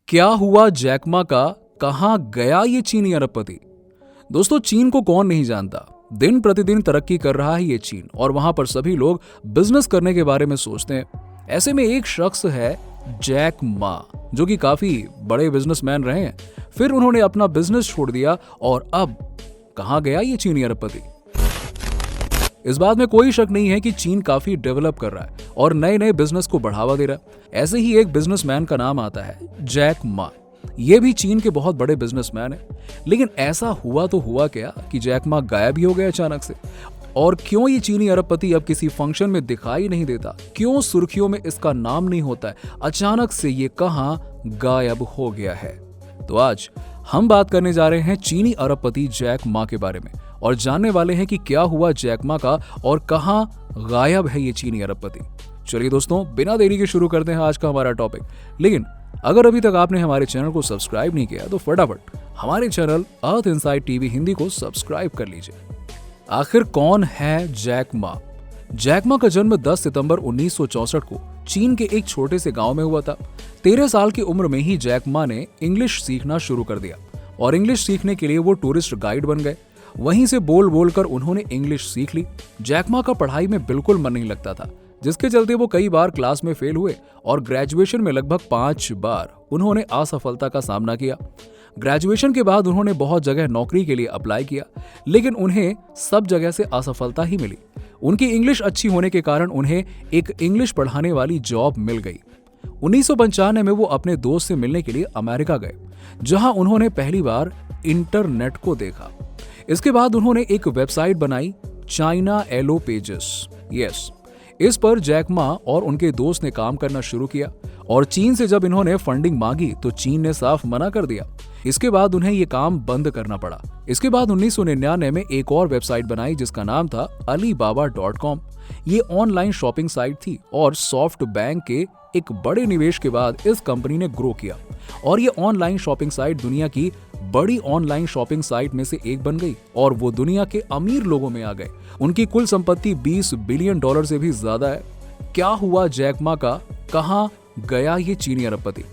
क्या हुआ Jack Ma का, कहां गया ये चीनी अरबपति। दोस्तों, चीन को कौन नहीं जानता। दिन प्रतिदिन तरक्की कर रहा है ये चीन और वहां पर सभी लोग बिजनेस करने के बारे में सोचते हैं। ऐसे में एक शख्स है जैक मा, जो कि काफी बड़े बिजनेसमैन रहे हैं। फिर उन्होंने अपना बिजनेस छोड़ दिया और अब कहां गया ये चीनी अरबपति। इस बात में कोई शक नहीं है कि चीन काफी डेवलप कर रहा है और नए नए बिजनेस को बढ़ावा दे रहा है। ऐसे ही एक बिजनेसमैन का नाम आता है जैक मा। ये भी चीन के बहुत बड़े बिजनेसमैन है। लेकिन ऐसा हुआ तो हुआ क्या कि जैक मा गायब ही हो गया अचानक से। और क्यों ये चीनी अरबपति अब किसी फंक्शन में दिखाई नहीं देता, क्यों सुर्खियों में इसका नाम नहीं होता है, अचानक से ये कहां गायब हो गया है। तो आज हम बात करने जा रहे हैं चीनी अरबपति जैक मा के बारे में और जानने वाले हैं कि क्या हुआ जैक मा का और कहां गायब है ये चीनी अरबपति। चलिए दोस्तों, बिना देरी के शुरू करते हैं आज का हमारा टॉपिक। लेकिन अगर अभी तक आपने हमारे चैनल को सब्सक्राइब नहीं किया तो फटाफट हमारे चैनल अर्थ इनसाइड टीवी हिंदी को सब्सक्राइब कर लीजिए। आखिर कौन है जैक मा। जैक मा का जन्म 10 सितंबर 1964 को चीन के एक छोटे से गांव में हुआ था। 13 साल की उम्र में ही जैक मा ने इंग्लिश सीखना शुरू कर दिया और इंग्लिश सीखने के लिए वो टूरिस्ट गाइड बन गए। वहीं से बोल बोल कर उन्होंने इंग्लिश सीख ली। जैक मा का पढ़ाई में बिल्कुल मन नहीं लगता था, जिसके चलते वो कई बार क्लास में फेल हुए और ग्रेजुएशन में लगभग 5 बार उन्होंने असफलता का सामना किया। ग्रेजुएशन के बाद उन्होंने बहुत जगह नौकरी के लिए अप्लाई किया, लेकिन उन्हें सब जगह से असफलता ही मिली। उनकी इंग्लिश अच्छी होने के कारण उन्हें एक इंग्लिश पढ़ाने वाली जॉब मिल गई। 1995 में वो अपने दोस्त से मिलने के लिए अमेरिका गए, जहां उन्होंने पहली बार इंटरनेट को देखा। इसके बाद उन्होंने एक वेबसाइट बनाई, चाइना येलो पेजेस। यस, इस पर जैक मा और उनके दोस्त ने काम करना शुरू किया और चीन से जब इन्होंने फंडिंग मांगी तो चीन ने साफ मना कर दिया। इसके बाद उन्हें ये काम बंद करना पड़ा। इसके बाद 1999 में एक और वेबसाइट बनाई जिसका नाम था alibaba.com। ये ऑनलाइन शॉपिंग साइट थी और सॉफ्ट बैंक के एक बड़े निवेश के बाद इस कंपनी ने ग्रो किया और ये ऑनलाइन शॉपिंग साइट दुनिया की बड़ी ऑनलाइन शॉपिंग साइट में से एक बन गई और वो दुनिया के अमीर लोगों में आ गए। उनकी कुल संपत्ति $20 बिलियन से भी ज्यादा है। क्या हुआ जैक मा का, कहां गया ये चीनी अरबपति।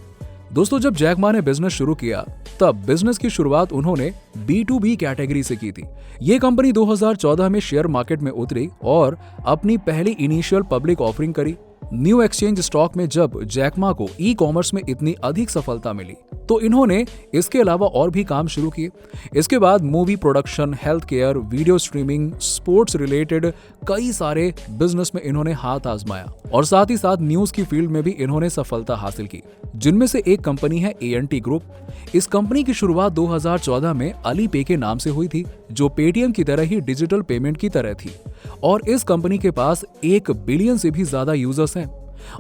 दोस्तों, जब जैक मा ने बिजनेस शुरू किया तब बिजनेस की शुरुआत उन्होंने B2B कैटेगरी से की थी। ये कंपनी 2014 में शेयर मार्केट में उतरी और अपनी पहली इनिशियल पब्लिक ऑफरिंग करी। न्यू एक्सचेंज स्टॉक में जब जैक मा को ई कॉमर्स में इतनी अधिक सफलता मिली तो इन्होंने इसके अलावा और भी काम शुरू किए। इसके बाद movie production, health care, video streaming, sports related कई सारे बिजनेस में इन्होंने हाथ आजमाया और साथ ही साथ न्यूज की फील्ड में भी इन्होंने सफलता हासिल की, जिनमें से एक कंपनी है ANT ग्रुप। इस कंपनी की शुरुआत 2014 में अलीपे के नाम से हुई थी, जो पेटीएम की तरह ही डिजिटल पेमेंट की तरह थी और इस कंपनी के पास 1 बिलियन से भी ज्यादा यूजर्स हैं।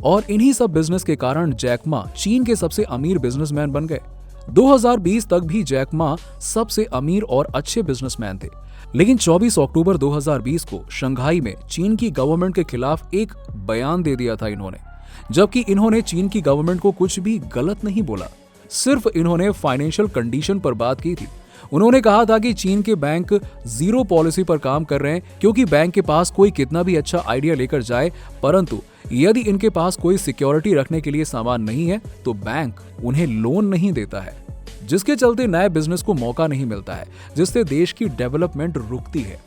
और इन्हीं सब बिजनेस के कारण जैक मा चीन के सबसे अमीर बिजनेसमैन बन गए। 2020 तक भी जैक मा सबसे अमीर और अच्छे बिजनेसमैन थे। लेकिन 24 अक्टूबर 2020 को शंघाई में चीन की गवर्नमेंट के खिलाफ एक बयान दे दिया था इन्होंने, जबकि इन्होंने चीन की गवर्नमेंट को कुछ भी गलत नहीं बोला, सिर्फ इन्होंने फाइनेंशियल कंडीशन पर बात की थी। उन्होंने कहा था कि चीन के बैंक जीरो पॉलिसी पर काम कर रहे हैं, क्योंकि बैंक के पास कोई कितना भी अच्छा आइडिया लेकर जाए, परंतु यदि इनके पास कोई सिक्योरिटी रखने के लिए सामान नहीं है तो बैंक उन्हें लोन नहीं देता है, जिसके चलते नए बिजनेस को मौका नहीं मिलता है, जिससे देश की डेवलपमेंट रुकती है।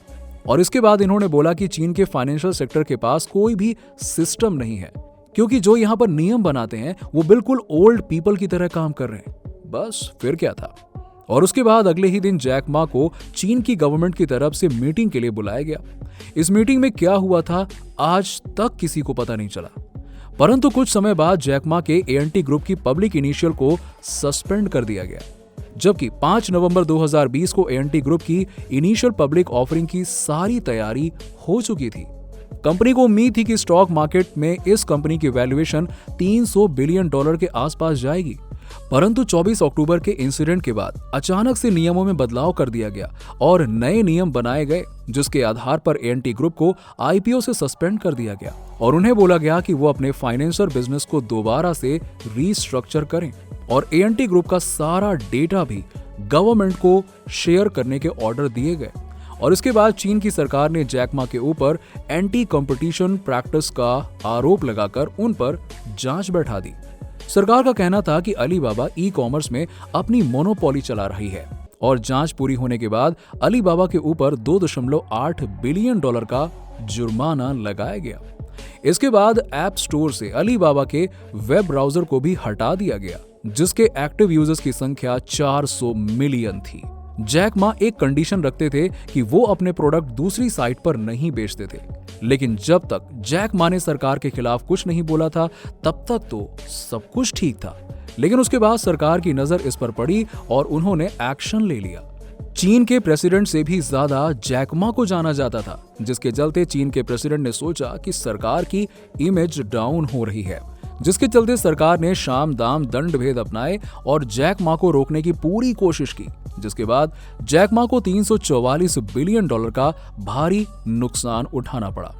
और इसके बाद इन्होंने बोला कि चीन के फाइनेंशियल सेक्टर के पास कोई भी सिस्टम नहीं है, क्योंकि जो यहाँ पर नियम बनाते हैं वो बिल्कुल ओल्ड पीपल की तरह काम कर रहे हैं। बस फिर क्या था। और उसके बाद अगले ही दिन जैक मा को चीन की गवर्नमेंट की तरफ से मीटिंग के लिए बुलाया गया। इस मीटिंग में क्या हुआ था आज तक किसी को पता नहीं चला, परंतु कुछ समय बाद जैक मा के ANT ग्रुप की पब्लिक इनिशियल को सस्पेंड कर दिया गया, जबकि 5 नवंबर 2020 को ANT ग्रुप की इनिशियल पब्लिक ऑफरिंग की सारी तैयारी हो चुकी थी। कंपनी को उम्मीद थी कि स्टॉक मार्केट में इस कंपनी की वैल्यूएशन $300 बिलियन के आसपास जाएगी, परंतु 24 अक्टूबर के इंसिडेंट के बाद अचानक से नियमों में बदलाव कर दिया गया और नए नियम बनाए गए, जिसके आधार पर ANT ग्रुप को IPO से सस्पेंड कर दिया गया और उन्हें बोला गया कि वो अपने फाइनेंशियल बिजनेस को दोबारा से रीस्ट्रक्चर करें और ANT ग्रुप का सारा डेटा भी गवर्नमेंट को शेयर करने के ऑर्डर दिए गए। और इसके बाद चीन की सरकार ने जैक मा के ऊपर एंटी कंपटीशन प्रैक्टिस का आरोप लगाकर उन पर जांच बैठा दी। सरकार का कहना था कि अलीबाबा ई कॉमर्स में अपनी मोनोपोली चला रही है और जांच पूरी होने के बाद अलीबाबा के ऊपर $2.8 बिलियन का जुर्माना लगाया गया। इसके बाद ऐप स्टोर से अलीबाबा के वेब ब्राउजर को भी हटा दिया गया, जिसके एक्टिव यूजर्स की संख्या 400 मिलियन थी। जैक मा एक कंडीशन रखते थे कि वो अपने प्रोडक्ट दूसरी साइट पर नहीं बेचते थे, लेकिन जब तक जैक मा ने सरकार के खिलाफ कुछ नहीं बोला था तब तक तो सब कुछ ठीक था। लेकिन उसके बाद सरकार की नजर इस पर पड़ी और उन्होंने एक्शन ले लिया। चीन के प्रेसिडेंट से भी ज्यादा जैक मा को जाना जाता था, जिसके चलते चीन के प्रेसिडेंट ने सोचा कि सरकार की इमेज डाउन हो रही है, जिसके चलते सरकार ने शाम दाम दंड भेद अपनाए और जैक मा को रोकने की पूरी कोशिश की, जिसके बाद जैक मा को $344 बिलियन का भारी नुकसान उठाना पड़ा।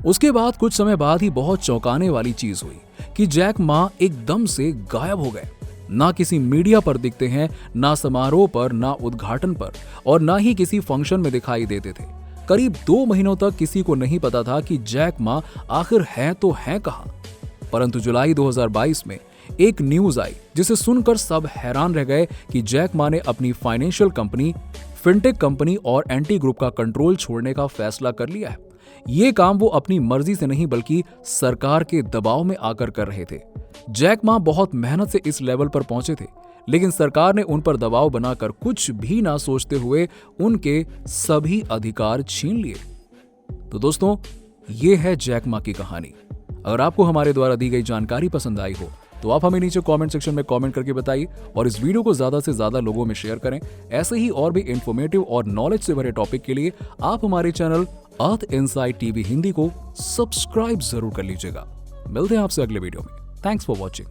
उसके बाद कुछ समय बाद ही बहुत चौंकाने वाली चीज हुई कि जैक मा एकदम से गायब हो गए। ना किसी मीडिया पर दिखते हैं, ना समारोह पर, ना उद्घाटन पर और ना ही किसी फंक्शन में दिखाई देते थे। करीब 2 महीनों तक किसी को नहीं पता था कि जैक मा आखिर है तो है कहां। परंतु जुलाई 2022 में एक न्यूज आई जिसे सुनकर सब हैरान रह गए कि जैक मा ने अपनी फाइनेंशियल कंपनी, फिनटेक कंपनी और एंटी ग्रुप का कंट्रोल छोड़ने का फैसला कर लिया है। ये काम वो अपनी मर्जी से नहीं बल्कि सरकार के दबाव में आकर कर रहे थे। जैक मा बहुत मेहनत से इस लेवल पर पहुंचे थे, लेकिन सरकार ने उन पर दबाव बनाकर कुछ भी ना सोचते हुए उनके सभी अधिकार छीन लिए। तो दोस्तों, ये है जैक मा की कहानी। अगर आपको हमारे द्वारा दी गई जानकारी पसंद आई हो तो आप हमें नीचे कमेंट सेक्शन में कमेंट करके बताइए और इस वीडियो को ज्यादा से ज्यादा लोगों में शेयर करें। ऐसे ही और भी इंफॉर्मेटिव और नॉलेज से भरे टॉपिक के लिए आप हमारे चैनल अर्थ इनसाइड टीवी हिंदी को सब्सक्राइब जरूर कर लीजिएगा। मिलते हैं आपसे अगले वीडियो में। Thanks for watching.